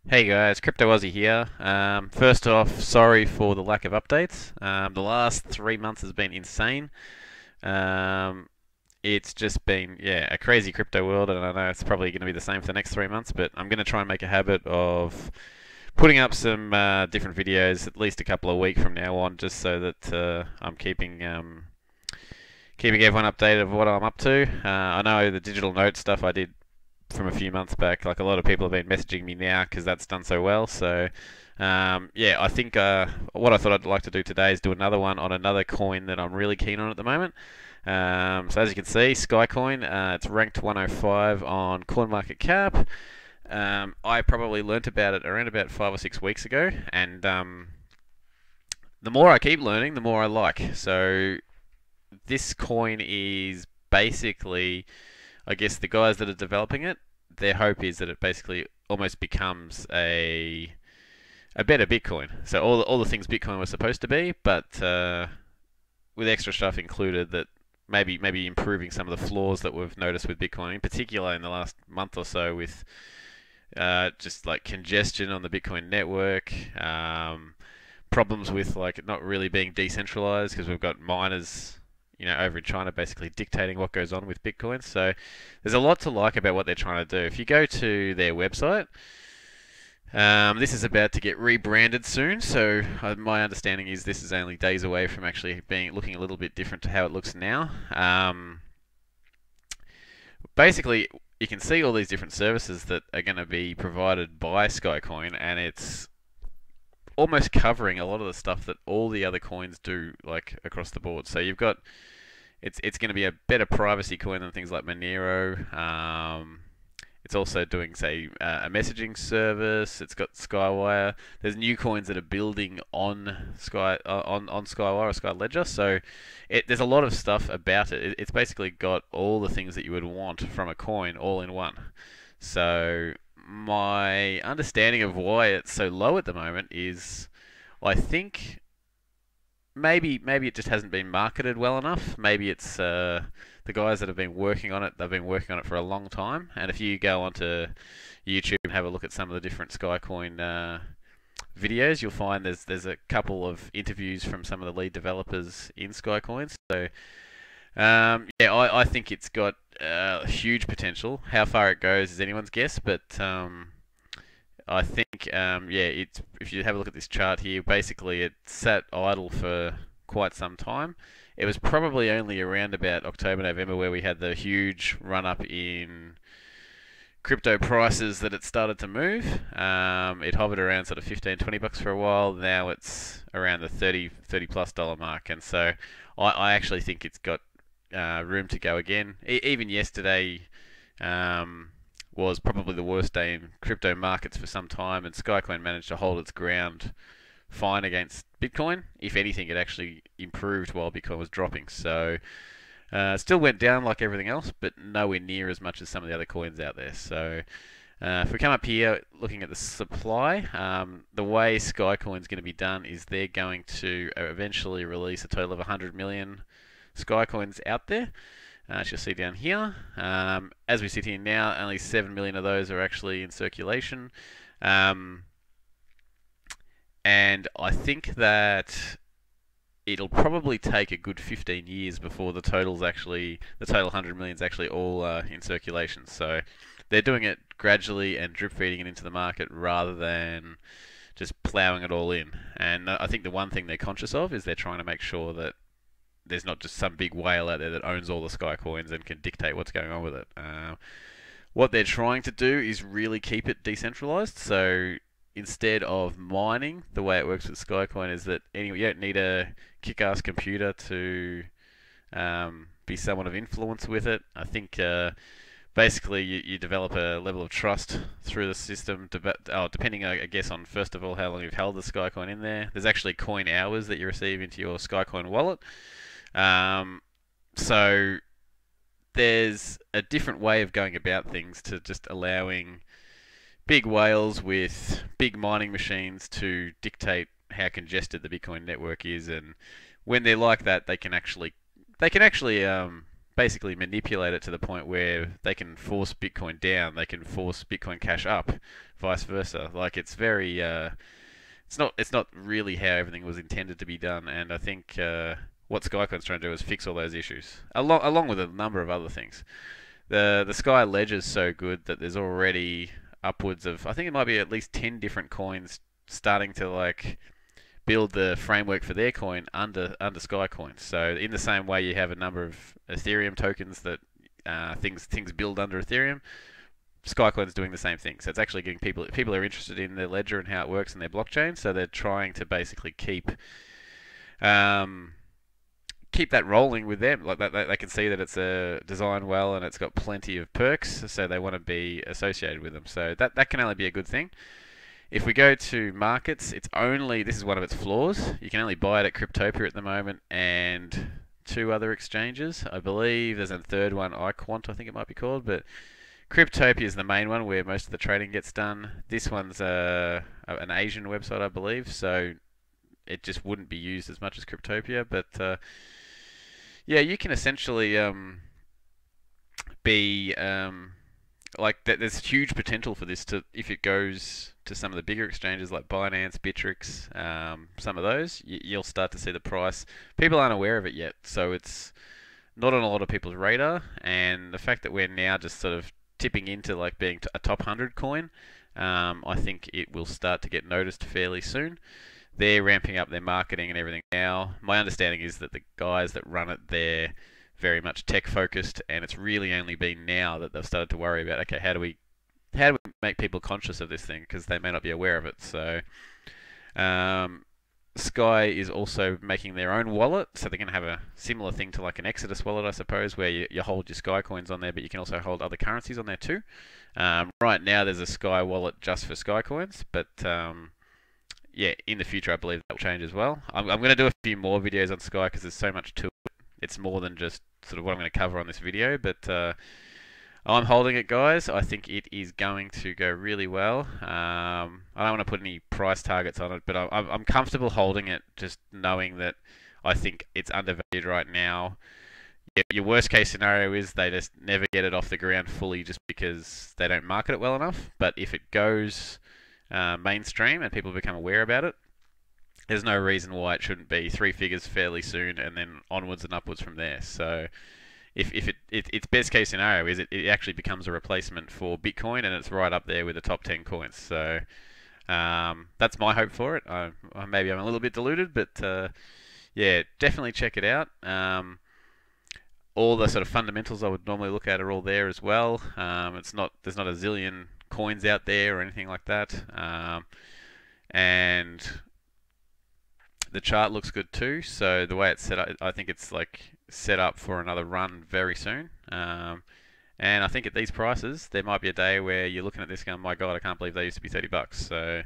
Hey guys, Crypto Aussie here. First off, sorry for the lack of updates. The last 3 months has been insane. Um, it's just been, yeah, a crazy crypto world, and I know it's probably going to be the same for the next 3 months, but I'm going to try and make a habit of putting up some different videos at least a couple of weeks from now on, just so that I'm keeping everyone updated of what I'm up to. I know the digital note stuff I did from a few months back. Like a lot of people have been messaging me now because that's done so well. So yeah, I think what I thought I'd like to do today is do another one on another coin that I'm really keen on at the moment. So as you can see, Skycoin, it's ranked 105 on CoinMarketCap. I probably learnt about it around about 5 or 6 weeks ago, and the more I keep learning, the more I like. So this coin is basically, I guess, the guys that are developing it, their hope is that it basically almost becomes a better Bitcoin. So all the things Bitcoin was supposed to be, but with extra stuff included that maybe improving some of the flaws that we've noticed with Bitcoin, in particular in the last month or so, with just like congestion on the Bitcoin network, problems with like it not really being decentralized because we've got miners, over in China basically dictating what goes on with Bitcoin. So there's a lot to like about what they're trying to do. If you go to their website, this is about to get rebranded soon. So my understanding is this is only days away from actually being looking a little bit different to how it looks now. Basically, you can see all these different services that are going to be provided by Skycoin, and it's almost covering a lot of the stuff that all the other coins do, like across the board. So you've got it's going to be a better privacy coin than things like Monero. It's also doing, say, a messaging service. It's got Skywire. There's new coins that are building on Skywire or Sky Ledger. So there's a lot of stuff about it. It's basically got all the things that you would want from a coin all in one. So my understanding of why it's so low at the moment is, I think maybe it just hasn't been marketed well enough. Maybe it's the guys that have been working on it. They've been working on it for a long time. And if you go onto YouTube and have a look at some of the different Skycoin videos, you'll find there's a couple of interviews from some of the lead developers in Skycoin. So yeah, I think it's got huge potential. How far it goes is anyone's guess, but I think, yeah, if you have a look at this chart here, basically it sat idle for quite some time. It was probably only around about October, November where we had the huge run up in crypto prices that it started to move. It hovered around sort of 15, $20 for a while. Now it's around the 30 plus dollar mark. And so I actually think it's got room to go again. Even yesterday, was probably the worst day in crypto markets for some time, and Skycoin managed to hold its ground fine against Bitcoin. If anything, it actually improved while Bitcoin was dropping. So still went down like everything else, but nowhere near as much as some of the other coins out there. So if we come up here looking at the supply, the way Skycoin's going to be done is they're going to eventually release a total of 100 million Skycoins out there. As you'll see down here, as we sit here now, only 7 million of those are actually in circulation. And I think that it'll probably take a good 15 years before the total 100 million is actually all in circulation. So they're doing it gradually and drip feeding it into the market rather than just ploughing it all in. And I think the one thing they're conscious of is they're trying to make sure that there's not just some big whale out there that owns all the Sky coins and can dictate what's going on with it. What they're trying to do is really keep it decentralized. So instead of mining, the way it works with Skycoin is that you don't need a kick-ass computer to be someone of influence with it. I think basically you develop a level of trust through the system, depending, I guess, on, first of all, how long you've held the Skycoin in there. There's actually coin hours that you receive into your Skycoin wallet. So there's a different way of going about things to just allowing big whales with big mining machines to dictate how congested the Bitcoin network is, and when they're like that, they can actually basically manipulate it to the point where they can force Bitcoin down, they can force Bitcoin Cash up, vice versa. Like it's very, it's not really how everything was intended to be done, and I think what Skycoin's trying to do is fix all those issues, along with a number of other things. The Sky Ledger's so good that there's already upwards of, I think it might be at least 10 different coins starting to like build the framework for their coin under Skycoin. So in the same way you have a number of Ethereum tokens that things build under Ethereum, Skycoin's doing the same thing. So it's actually getting people are interested in their ledger and how it works in their blockchain. So they're trying to basically um, keep that rolling with them. Like they can see that it's designed well and it's got plenty of perks. So they want to be associated with them. So that can only be a good thing. If we go to markets, this is one of its flaws. You can only buy it at Cryptopia at the moment and two other exchanges. I believe there's a third one, iQuant, I think it might be called, but Cryptopia is the main one where most of the trading gets done. This one's an Asian website, I believe, so it just wouldn't be used as much as Cryptopia. But yeah, you can essentially be like that. There's huge potential for this to, if it goes to some of the bigger exchanges like Binance, Bittrex, some of those, you'll start to see the price. People aren't aware of it yet, so it's not on a lot of people's radar. And the fact that we're now just sort of tipping into like being a top 100 coin, I think it will start to get noticed fairly soon. They're ramping up their marketing and everything now. My understanding is that the guys that run it, they're very much tech focused, and it's really only been now that they've started to worry about, okay, how do we make people conscious of this thing, because they may not be aware of it. So Sky is also making their own wallet, so they're going to have a similar thing to like an Exodus wallet, I suppose, where you hold your Sky coins on there, but you can also hold other currencies on there too. Right now there's a Sky wallet just for Sky coins, but yeah, in the future I believe that will change as well. I'm going to do a few more videos on Sky because there's so much to it. It's more than just sort of what I'm going to cover on this video, but I'm holding it, guys. I think it is going to go really well. I don't want to put any price targets on it, but I'm comfortable holding it, just knowing that I think it's undervalued right now. Your worst case scenario is they just never get it off the ground fully just because they don't market it well enough. But if it goes mainstream and people become aware about it, there's no reason why it shouldn't be three figures fairly soon, and then onwards and upwards from there. So if its best case scenario is it actually becomes a replacement for Bitcoin, and it's right up there with the top 10 coins. So that's my hope for it. Maybe I'm a little bit deluded, but yeah, definitely check it out. All the sort of fundamentals I would normally look at are all there as well. There's not a zillion coins out there or anything like that, and the chart looks good too. So the way it's set up, I think it's like set up for another run very soon. And I think at these prices, there might be a day where you're looking at this going, my God, I can't believe they used to be $30. So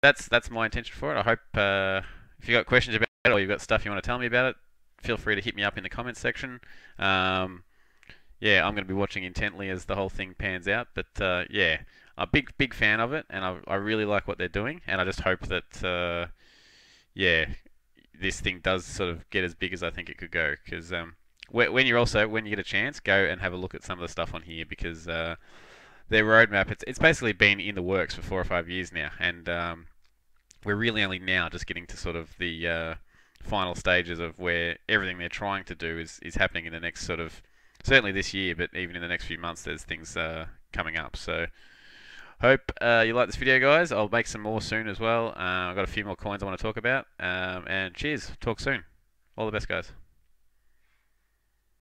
that's my intention for it. I hope if you've got questions about it or you've got stuff you want to tell me about it, feel free to hit me up in the comments section. Yeah, I'm going to be watching intently as the whole thing pans out. But yeah, I'm a big fan of it, and I really like what they're doing. And I just hope that yeah, this thing does sort of get as big as I think it could go. Because when you get a chance, go and have a look at some of the stuff on here, because their roadmap, it's basically been in the works for 4 or 5 years now, and we're really only now just getting to sort of the final stages of where everything they're trying to do is happening in the next sort of, certainly this year, but even in the next few months there's things coming up. So hope you like this video, guys. I'll make some more soon as well. I've got a few more coins I want to talk about, and cheers, talk soon. All the best, guys.